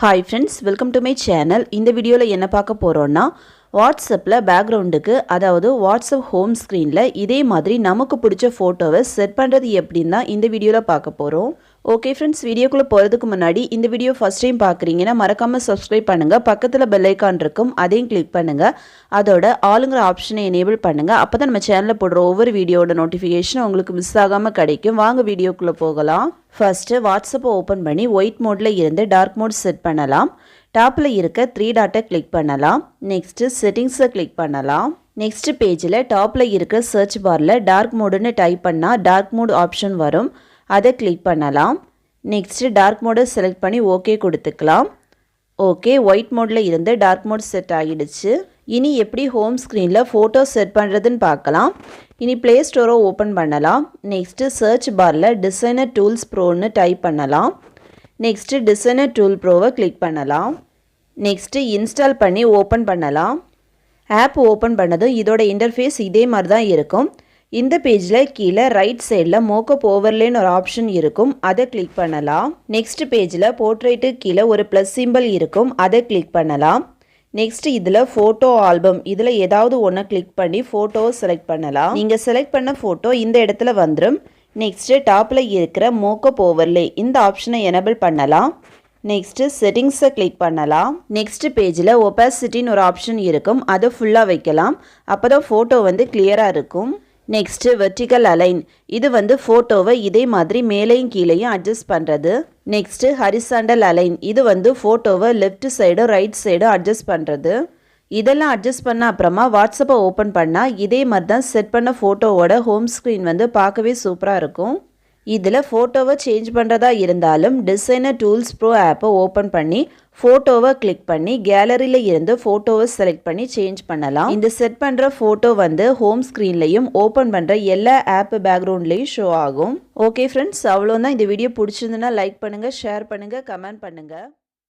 Hi friends, welcome to my channel. இந்த வீடியோல என்ன பார்க்க போறோம்னா வாட்ஸ்அப்ல பேக்ரவுண்டுக்கு அதாவது வாட்ஸ்அப் ஹோம் ஸ்கிரீன்ல இதே மாதிரி நமக்கு பிடிச்ச போட்டோவை செட் பண்றது எப்படின்னு தான் இந்த வீடியோல பார்க்க போறோம். ஓகே फ्रेंड्स, வீடியோக்குள்ள போறதுக்கு முன்னாடி இந்த வீடியோ ஃபர்ஸ்ட் டைம் பார்க்கறீங்கன்னா மறக்காம Subscribe பண்ணுங்க. பக்கத்துல பெல் ஐகான் இருக்கும், அதையும் கிளிக் பண்ணுங்க. அதோட ஆல்ங்கற ஆப்ஷனை எனேபிள் பண்ணுங்க. அப்பதான் நம்ம சேனல்ல போடுற ஒவ்வொரு வீடியோட நோட்டிஃபிகேஷன் உங்களுக்கு மிஸ் ஆகாம கிடைக்கும். வாங்க வீடியோக்குள்ள போகலாம். ஃபர்ஸ்ட் வாட்ஸ்அப் ஓபன் பண்ணி ஒயிட் மோட்ல இருந்து டார்க் மோட் செட் பண்ணலாம். டாப்ல இருக்க 3 டாட்டை கிளிக் பண்ணலாம். நெக்ஸ்ட் செட்டிங்ஸை கிளிக் பண்ணலாம். நெக்ஸ்ட் பேஜில் டாப்ல இருக்க சர்ச் பார்ல டார்க் மோடுன்னு டைப் பண்ணா டார்க் மோட் ஆப்ஷன் வரும். அதை கிளிக் பண்ணலாம். நெக்ஸ்ட் டார்க் மோடை செலக்ட் பண்ணி ஓகே கொடுத்துக்கலாம். ஓகே, ஒயிட் மோட்ல இருந்து டார்க் மோட் செட் ஆகிடுச்சு. இனி எப்படி ஹோம் ஸ்க்ரீனில் ஃபோட்டோ செட் பண்ணுறதுன்னு பார்க்கலாம். இனி ப்ளே ஸ்டோரை ஓப்பன் பண்ணலாம். நெக்ஸ்ட் சர்ச் பார்ல டிசைனர் டூல்ஸ் ப்ரோன்னு டைப் பண்ணலாம். நெக்ஸ்ட் டிசைனர் டூல் ப்ரோவை கிளிக் பண்ணலாம். நெக்ஸ்ட் இன்ஸ்டால் பண்ணி ஓப்பன் பண்ணலாம். ஆப் ஓப்பன் பண்ணதும் இதோட இன்டர்ஃபேஸ் இதே மாதிரி தான் இருக்கும். இந்த பேஜில் கீழே ரைட் சைடில் மோக்கப் ஓவர்லேன்னு ஒரு ஆப்ஷன் இருக்கும், அதை கிளிக் பண்ணலாம். நெக்ஸ்ட் பேஜில் போர்ட்ரேட்டு கீழே ஒரு ப்ளஸ் சிம்பிள் இருக்கும், அதை கிளிக் பண்ணலாம். நெக்ஸ்ட் இதில் ஃபோட்டோ ஆல்பம் இதில் ஏதாவது ஒன்று கிளிக் பண்ணி ஃபோட்டோவை செலக்ட் பண்ணலாம். நீங்கள் செலக்ட் பண்ண ஃபோட்டோ இந்த இடத்துல வந்துடும். நெக்ஸ்ட் டாப்பில் இருக்கிற மோக்கப் ஓவர்லே இந்த ஆப்ஷனை எனேபிள் பண்ணலாம். நெக்ஸ்ட் செட்டிங்ஸை கிளிக் பண்ணலாம். நெக்ஸ்ட் பேஜில் ஒபாசிட்டின்னு ஒரு ஆப்ஷன் இருக்கும், அதை ஃபுல்லாக வைக்கலாம். அப்போ தான் ஃபோட்டோ கிளியராக இருக்கும். நெக்ஸ்ட் வெர்டிக்கல் அலைன் இது ஃபோட்டோவை இதே மாதிரி மேலேயும் கீழேயும் அட்ஜஸ்ட் பண்ணுறது. நெக்ஸ்ட் ஹரிசாண்டல் அலைன் இது ஃபோட்டோவை லெஃப்ட் சைடும் ரைட் சைடும் அட்ஜஸ்ட் பண்ணுறது. இதெல்லாம் அட்ஜஸ்ட் பண்ண அப்புறமா வாட்ஸ்அப்பை ஓப்பன் பண்ணால் இதே மாதிரி தான் செட் பண்ண ஃபோட்டோவோட ஹோம் ஸ்க்ரீன் பார்க்கவே சூப்பராக இருக்கும். இதில் ஃபோட்டோவை சேஞ்ச் பண்ணுறதா இருந்தாலும் டிசைனர் டூல்ஸ் ப்ரோ ஆப்பை ஓப்பன் பண்ணி ஃபோட்டோவை கிளிக் பண்ணி கேலரியில் இருந்து ஃபோட்டோவை செலக்ட் பண்ணி சேஞ்ச் பண்ணலாம். இந்த செட் பண்ணுற ஃபோட்டோ ஹோம் ஸ்க்ரீன்லையும் ஓப்பன் பண்ணுற எல்லா ஆப் பேக்ரவுண்ட்லேயும் ஷோ ஆகும். ஓகே ஃப்ரெண்ட்ஸ், அவ்வளோதான். இந்த வீடியோ பிடிச்சிருந்துன்னா லைக் பண்ணுங்கள், ஷேர் பண்ணுங்கள், கமெண்ட் பண்ணுங்கள்.